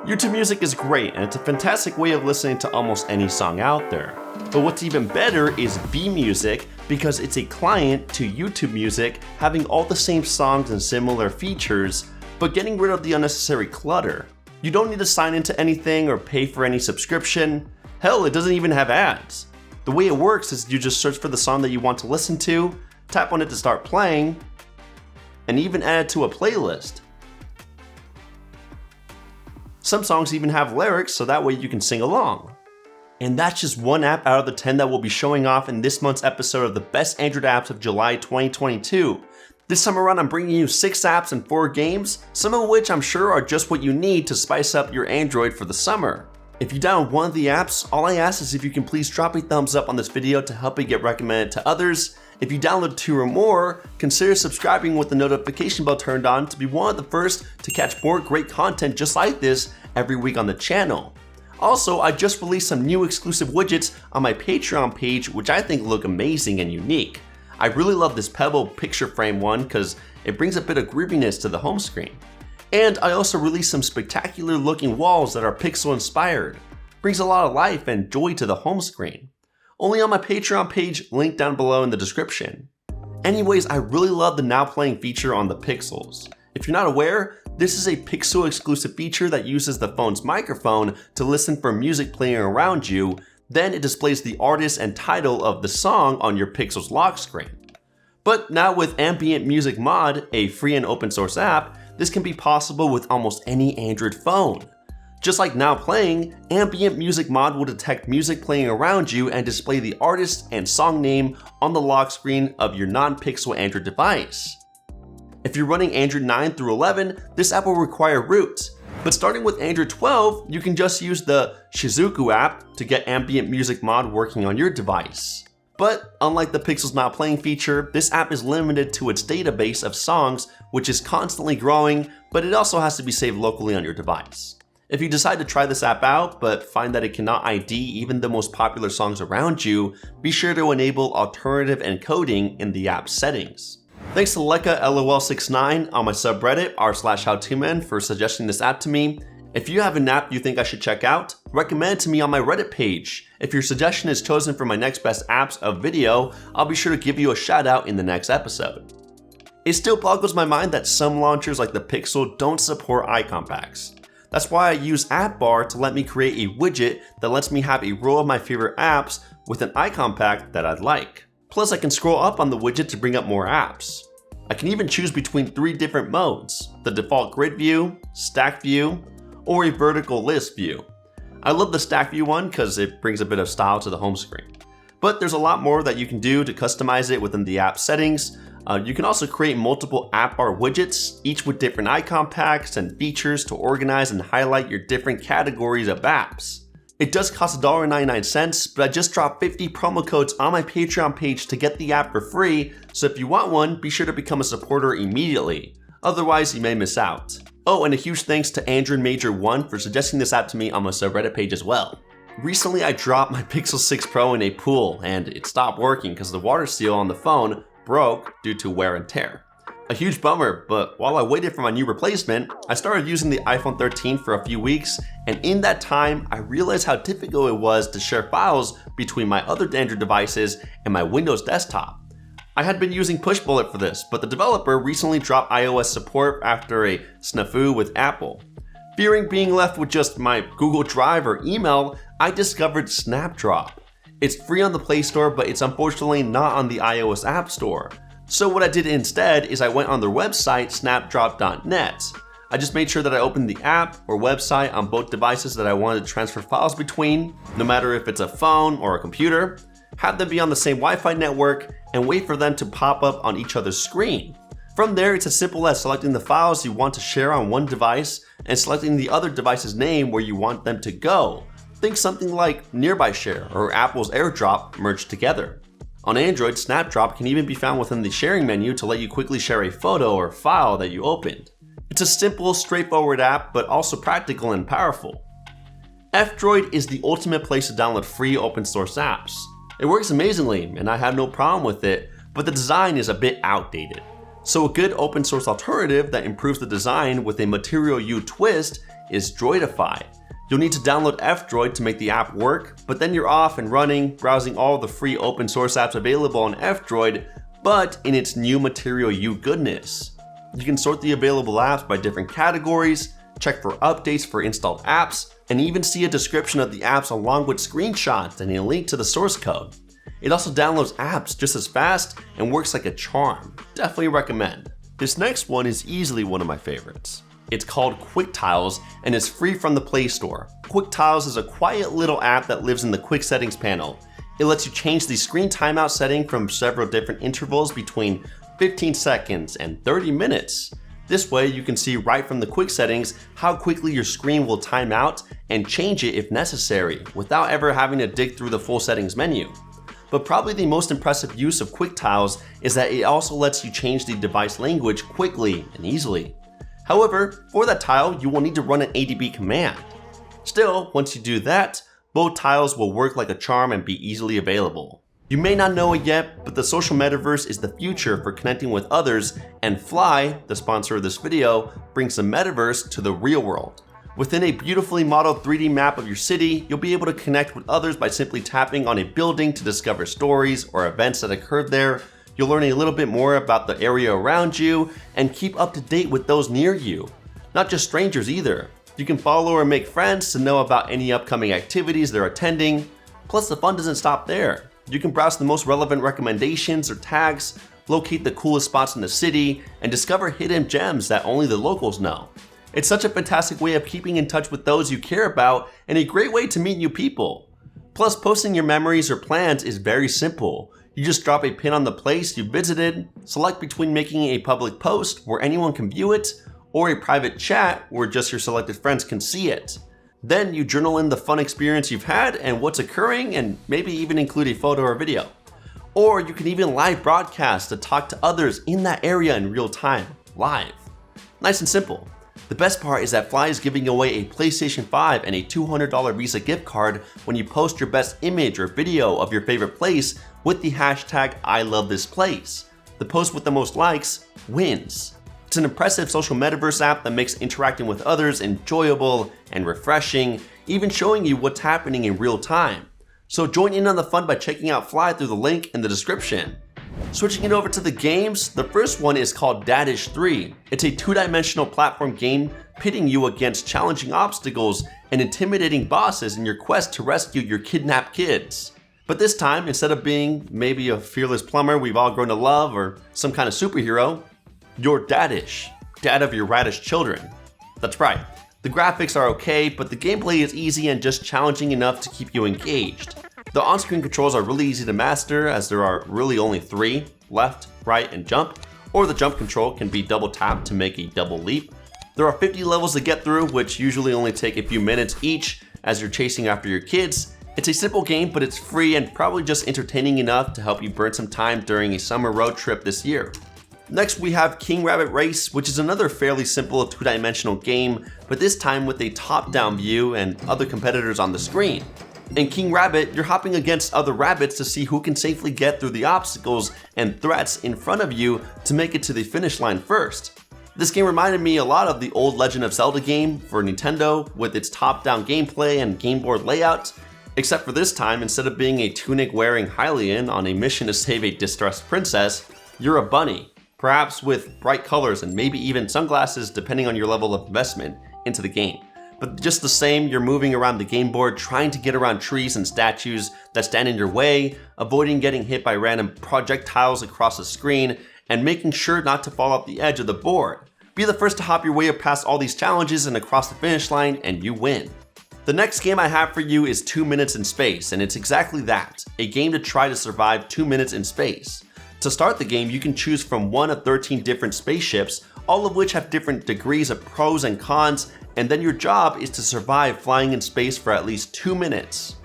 YouTube Music is great, and it's a fantastic way of listening to almost any song out there. But what's even better is ViMusic, because it's a client to YouTube Music, having all the same songs and similar features, but getting rid of the unnecessary clutter. You don't need to sign into anything or pay for any subscription. Hell, it doesn't even have ads. The way it works is you just search for the song that you want to listen to, tap on it to start playing, and even add it to a playlist. Some songs even have lyrics, so that way you can sing along. And that's just one app out of the 10 that we'll be showing off in this month's episode of the best Android apps of July 2022. This time around, I'm bringing you 6 apps and 4 games, some of which I'm sure are just what you need to spice up your Android for the summer. If you download one of the apps, all I ask is if you can please drop a thumbs up on this video to help it get recommended to others. If you download 2 or more, consider subscribing with the notification bell turned on to be one of the first to catch more great content just like this every week on the channel. Also, I just released some new exclusive widgets on my Patreon page, which I think look amazing and unique. I really love this Pebble picture frame one because it brings a bit of grooviness to the home screen. And I also released some spectacular looking walls that are pixel inspired. Brings a lot of life and joy to the home screen. Only on my Patreon page, linked down below in the description. Anyways, I really love the now playing feature on the Pixels. If you're not aware, this is a Pixel exclusive feature that uses the phone's microphone to listen for music playing around you, then it displays the artist and title of the song on your Pixel's lock screen. But now with Ambient Music Mod, a free and open source app, this can be possible with almost any Android phone. Just like Now Playing, Ambient Music Mod will detect music playing around you and display the artist and song name on the lock screen of your non-Pixel Android device. If you're running Android 9 through 11, this app will require root. But starting with Android 12, you can just use the Shizuku app to get Ambient Music Mod working on your device. But unlike the Pixel's Now Playing feature, this app is limited to its database of songs, which is constantly growing, but it also has to be saved locally on your device. If you decide to try this app out, but find that it cannot ID even the most popular songs around you, be sure to enable alternative encoding in the app settings. Thanks to Leka LOL69 on my subreddit r/HowToMen for suggesting this app to me. If you have an app you think I should check out, recommend it to me on my Reddit page. If your suggestion is chosen for my next best apps of video, I'll be sure to give you a shout out in the next episode. It still boggles my mind that some launchers like the Pixel don't support icon packs. That's why I use AppBar to let me create a widget that lets me have a row of my favorite apps with an icon pack that I'd like. Plus I can scroll up on the widget to bring up more apps. I can even choose between 3 different modes, the default grid view, stack view, or a vertical list view. I love the stack view one because it brings a bit of style to the home screen. But there's a lot more that you can do to customize it within the app settings. You can also create multiple AppBar widgets, each with different icon packs and features to organize and highlight your different categories of apps. It does cost $1.99, but I just dropped 50 promo codes on my Patreon page to get the app for free, so if you want one, be sure to become a supporter immediately. Otherwise, you may miss out. Oh, and a huge thanks to Android Major 1 for suggesting this app to me on my subreddit page as well. Recently, I dropped my Pixel 6 Pro in a pool, and it stopped working because the water seal on the phone broke due to wear and tear. A huge bummer, but while I waited for my new replacement, I started using the iPhone 13 for a few weeks, and in that time, I realized how difficult it was to share files between my other Android devices and my Windows desktop. I had been using Pushbullet for this, but the developer recently dropped iOS support after a snafu with Apple. Fearing being left with just my Google Drive or email, I discovered Snapdrop. It's free on the Play Store, but it's unfortunately not on the iOS App Store. So what I did instead is I went on their website, snapdrop.net. I just made sure that I opened the app or website on both devices that I wanted to transfer files between, no matter if it's a phone or a computer, have them be on the same Wi-Fi network, and wait for them to pop up on each other's screen. From there, it's as simple as selecting the files you want to share on one device and selecting the other device's name where you want them to go. Think something like Nearby Share or Apple's AirDrop merged together. On Android, Snapdrop can even be found within the sharing menu to let you quickly share a photo or file that you opened. It's a simple, straightforward app, but also practical and powerful. F-Droid is the ultimate place to download free open source apps. It works amazingly, and I have no problem with it, but the design is a bit outdated. So a good open source alternative that improves the design with a Material U twist is Droid-ify. You'll need to download F-Droid to make the app work, but then you're off and running, browsing all the free open source apps available on F-Droid, but in its new Material You goodness. You can sort the available apps by different categories, check for updates for installed apps, and even see a description of the apps along with screenshots and a link to the source code. It also downloads apps just as fast and works like a charm. Definitely recommend. This next one is easily one of my favorites. It's called QuickTiles and is free from the Play Store. QuickTiles is a quiet little app that lives in the Quick Settings panel. It lets you change the screen timeout setting from several different intervals between 15 seconds and 30 minutes. This way you can see right from the quick settings how quickly your screen will time out and change it if necessary without ever having to dig through the full settings menu. But probably the most impressive use of QuickTiles is that it also lets you change the device language quickly and easily. However, for that tile, you will need to run an ADB command. Still, once you do that, both tiles will work like a charm and be easily available. You may not know it yet, but the social metaverse is the future for connecting with others, and Flyy, the sponsor of this video, brings the metaverse to the real world. Within a beautifully modeled 3D map of your city, you'll be able to connect with others by simply tapping on a building to discover stories or events that occurred there. You'll learn a little bit more about the area around you and keep up to date with those near you. Not just strangers either. You can follow or make friends to know about any upcoming activities they're attending. Plus, the fun doesn't stop there. You can browse the most relevant recommendations or tags, locate the coolest spots in the city, and discover hidden gems that only the locals know. It's such a fantastic way of keeping in touch with those you care about and a great way to meet new people. Plus, posting your memories or plans is very simple. You just drop a pin on the place you visited, select between making a public post where anyone can view it, or a private chat where just your selected friends can see it. Then you journal in the fun experience you've had and what's occurring, and maybe even include a photo or video. Or you can even live broadcast to talk to others in that area in real time, live. Nice and simple. The best part is that Flyy is giving away a PlayStation 5 and a $200 Visa gift card when you post your best image or video of your favorite place with the hashtag #ILoveThisPlace. The post with the most likes wins. It's an impressive social metaverse app that makes interacting with others enjoyable and refreshing, even showing you what's happening in real time. So join in on the fun by checking out Flyy through the link in the description. Switching it over to the games, the first one is called Dadish 3. It's a two-dimensional platform game pitting you against challenging obstacles and intimidating bosses in your quest to rescue your kidnapped kids. But this time, instead of being maybe a fearless plumber we've all grown to love or some kind of superhero, you're Dadish, dad of your radish children. That's right, the graphics are okay, but the gameplay is easy and just challenging enough to keep you engaged. The on-screen controls are really easy to master as there are really only 3, left, right, and jump, or the jump control can be double tapped to make a double leap. There are 50 levels to get through, which usually only take a few minutes each as you're chasing after your kids. It's a simple game, but it's free and probably just entertaining enough to help you burn some time during a summer road trip this year. Next we have King Rabbit Race, which is another fairly simple two-dimensional game, but this time with a top-down view and other competitors on the screen. In King Rabbit, you're hopping against other rabbits to see who can safely get through the obstacles and threats in front of you to make it to the finish line first. This game reminded me a lot of the old Legend of Zelda game for Nintendo with its top-down gameplay and game board layout, except for this time, instead of being a tunic-wearing Hylian on a mission to save a distressed princess, you're a bunny, perhaps with bright colors and maybe even sunglasses depending on your level of investment into the game. But just the same, you're moving around the game board trying to get around trees and statues that stand in your way, avoiding getting hit by random projectiles across the screen, and making sure not to fall off the edge of the board. Be the first to hop your way past all these challenges and across the finish line, and you win. The next game I have for you is 2 Minutes in Space, and it's exactly that, a game to try to survive 2 minutes in space. To start the game, you can choose from one of 13 different spaceships, all of which have different degrees of pros and cons, and then your job is to survive flying in space for at least 2 minutes.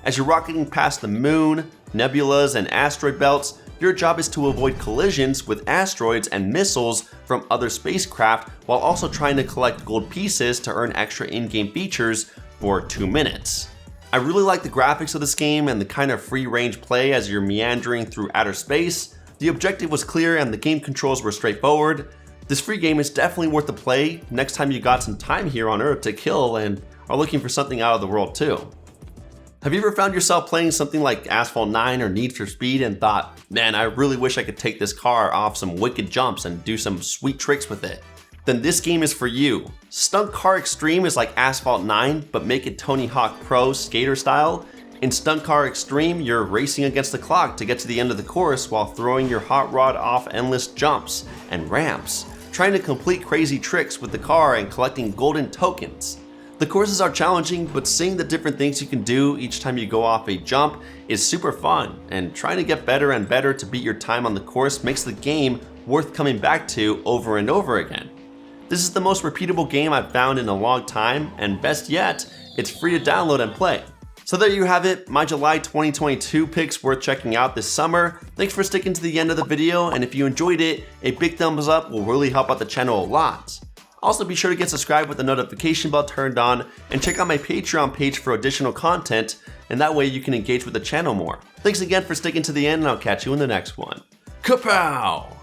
As you're rocketing past the moon, nebulas, and asteroid belts, your job is to avoid collisions with asteroids and missiles from other spacecraft while also trying to collect gold pieces to earn extra in-game features for 2 minutes. I really like the graphics of this game and the kind of free-range play as you're meandering through outer space. The objective was clear and the game controls were straightforward. This free game is definitely worth the play next time you got some time here on Earth to kill and are looking for something out of the world too. Have you ever found yourself playing something like Asphalt 9 or Need for Speed and thought, man, I really wish I could take this car off some wicked jumps and do some sweet tricks with it? Then this game is for you. Stunt Car Extreme is like Asphalt 9, but make it Tony Hawk Pro skater style. In Stunt Car Extreme, you're racing against the clock to get to the end of the course while throwing your hot rod off endless jumps and ramps, trying to complete crazy tricks with the car and collecting golden tokens. The courses are challenging, but seeing the different things you can do each time you go off a jump is super fun, and trying to get better and better to beat your time on the course makes the game worth coming back to over and over again. This is the most repeatable game I've found in a long time, and best yet, it's free to download and play. So there you have it, my July 2022 picks worth checking out this summer. Thanks for sticking to the end of the video, and if you enjoyed it, a big thumbs up will really help out the channel a lot. Also be sure to get subscribed with the notification bell turned on and check out my Patreon page for additional content, and that way you can engage with the channel more. Thanks again for sticking to the end, and I'll catch you in the next one. Kapow!